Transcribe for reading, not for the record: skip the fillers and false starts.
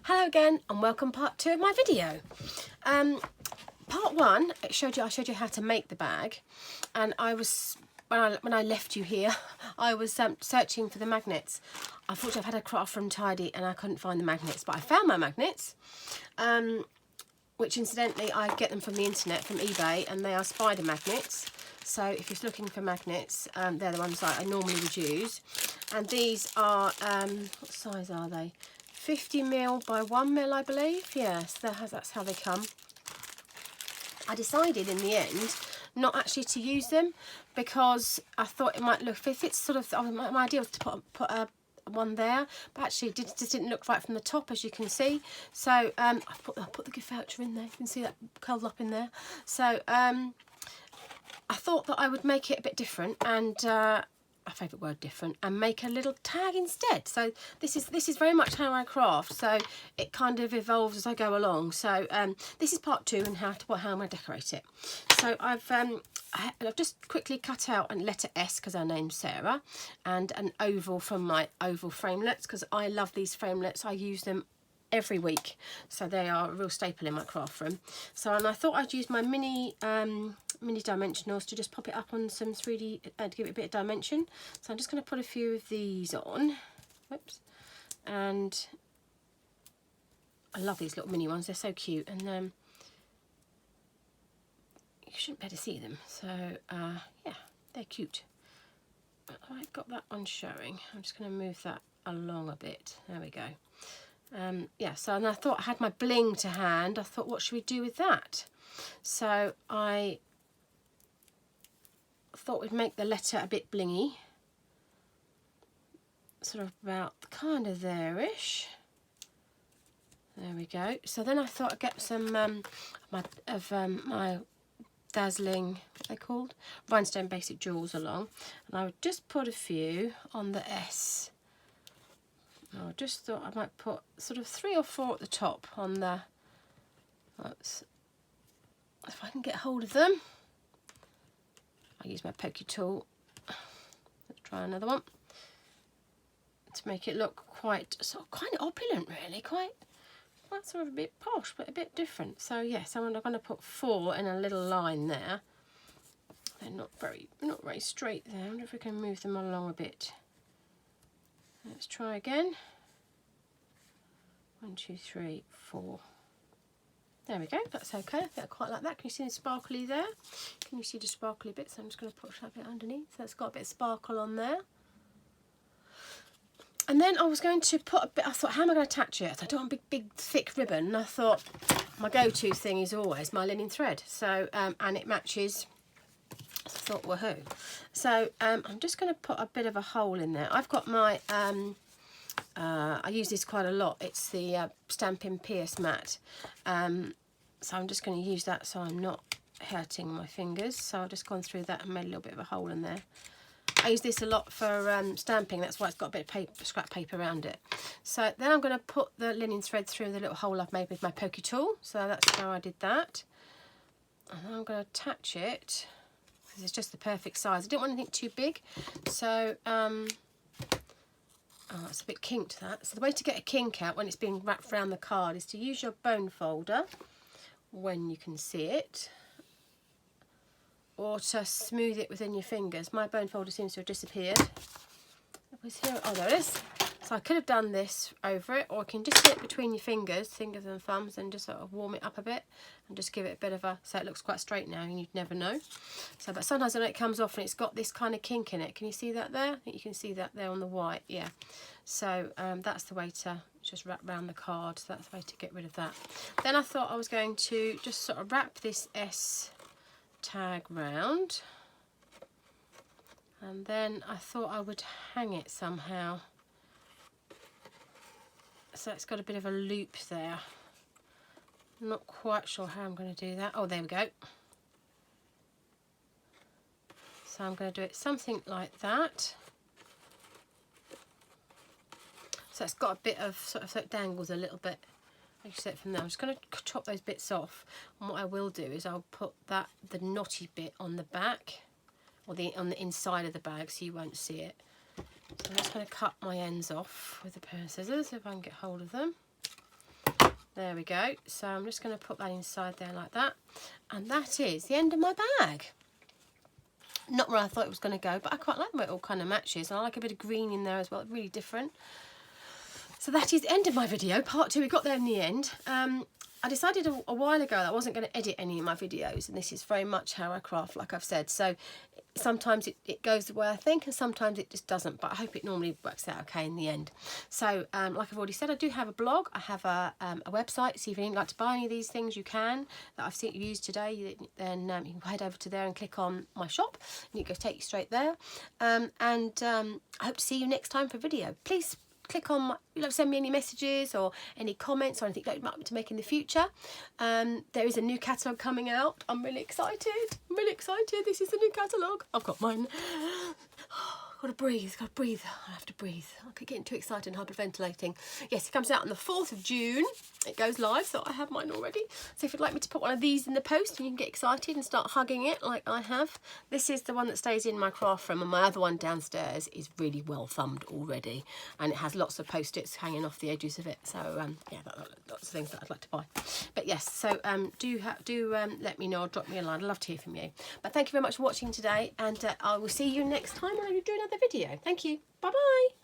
Hello again and welcome part 2 of my video. Part 1, I showed you how to make the bag, and I was when I left you here I was searching for the magnets. Unfortunately I've had a craft room tidy and I couldn't find the magnets, but I found my magnets, which incidentally I get them from the internet, from eBay, and they are spider magnets. So if you're looking for magnets, they're the ones I normally would use. And these are, what size are they? 50mm by 1mm, I believe. Yes, that's how they come. I decided in the end not actually to use them because I thought it might look, if it's sort of, my idea was to put a one there, but actually it just didn't look right from the top, as you can see. So I put the gift voucher in there. You can see that curled up in there. So I thought that I would make it a bit different, and my favourite word, different, and make a little tag instead. So this is very much how I craft, so it kind of evolves as I go along. So this is part 2 and how I'm going to decorate it. So I've just quickly cut out a letter S because her name's Sarah, and an oval from my oval framelets because I love these framelets. I use them every week, so they are a real staple in my craft room. So, and I thought I'd use my mini dimensionals to just pop it up on some 3D to give it a bit of dimension. So I'm just going to put a few of these on. Whoops. And I love these little mini ones, they're so cute, and you shouldn't better see them. So yeah, they're cute. I've got that one showing. I'm just going to move that along a bit. There we go. Yeah, so, and I thought I had my bling to hand. I thought, what should we do with that? So I thought we'd make the letter a bit blingy, sort of about kind of there-ish. There we go. So then I thought I'd get some my dazzling, what they're called, rhinestone basic jewels along, and I would just put a few on the S. I just thought I might put sort of 3 or 4 at the top on the, if I can get hold of them. I use my pokey tool. Let's try another one to make it look quite sort of kind of opulent, really, quite sort of a bit posh, but a bit different. So yes, I'm going to put 4 in a little line there. They're not very straight there. I wonder if we can move them along a bit. Let's try again. 1, 2, 3, 4. There we go, that's okay. I think I quite like that. Can you see the sparkly there? Can you see the sparkly bits? I'm just going to push that bit underneath. So it's got a bit of sparkle on there. And then I was going to put a bit, I thought, how am I going to attach it? I don't want a big thick ribbon. And I thought, my go-to thing is always my linen thread. So, and it matches. So I thought, woohoo. So I'm just going to put a bit of a hole in there. I've got my, I use this quite a lot. It's the Stampin' Pierce mat. So I'm just going to use that so I'm not hurting my fingers. So I've just gone through that and made a little bit of a hole in there. I use this a lot for stamping, that's why it's got a bit of paper, scrap paper around it. So then I'm going to put the linen thread through the little hole I've made with my pokey tool. So that's how I did that. And then I'm going to attach it. It's just the perfect size. I didn't want anything too big, so oh, it's a bit kinked, that. So the way to get a kink out when it's being wrapped around the card is to use your bone folder when you can see it, or to smooth it within your fingers. My bone folder seems to have disappeared. It was here. Oh, there it is. So I could have done this over it, or you can just get it between your fingers and thumbs, and just sort of warm it up a bit and just give it a bit of a, so it looks quite straight now, and you'd never know. So, but sometimes when it comes off and it's got this kind of kink in it, can you see that there? I think you can see that there on the white, yeah. So that's the way to just wrap around the card. So that's the way to get rid of that. Then I thought I was going to just sort of wrap this S tag round, and then I thought I would hang it somehow. So it's got a bit of a loop there. I'm not quite sure how I'm going to do that. Oh, there we go. So I'm going to do it something like that. So it's got a bit of sort of, so it dangles a little bit. I can see it from there. I'm just going to chop those bits off, and what I will do is I'll put the knotty bit on the back, or on the inside of the bag, so you won't see it. So I'm just going to cut my ends off with a pair of scissors if I can get hold of them. There we go. So I'm just going to put that inside there like that. And that is the end of my bag. Not where I thought it was going to go, but I quite like the way it all kind of matches. And I like a bit of green in there as well, really different. So that is the end of my video, part 2. We got there in the end. I decided a while ago that I wasn't going to edit any of my videos, and this is very much how I craft, like I've said. So sometimes it goes the way I think, and sometimes it just doesn't, but I hope it normally works out okay in the end. So like I've already said, I do have a blog. I have a website, so if you'd like to buy any of these things, you can, that I've seen you use today, then you can head over to there and click on my shop, and it will take you straight there. I hope to see you next time for a video. Please click on, send me any messages or any comments or anything you'd like me to make in the future. There is a new catalogue coming out. I'm really excited. I'm really excited. This is the new catalogue. I've got mine. Gotta breathe, I have to breathe. I'm getting too excited and hyperventilating. Yes, it comes out on the 4th of June. It goes live, so I have mine already. So if you'd like me to put one of these in the post and you can get excited and start hugging it like I have. This is the one that stays in my craft room, and my other one downstairs is really well thumbed already. And it has lots of post-its hanging off the edges of it. So yeah, lots of things that I'd like to buy. But yes, so do let me know or drop me a line. I'd love to hear from you. But thank you very much for watching today, and I will see you next time when I do another video. Thank you. Bye bye.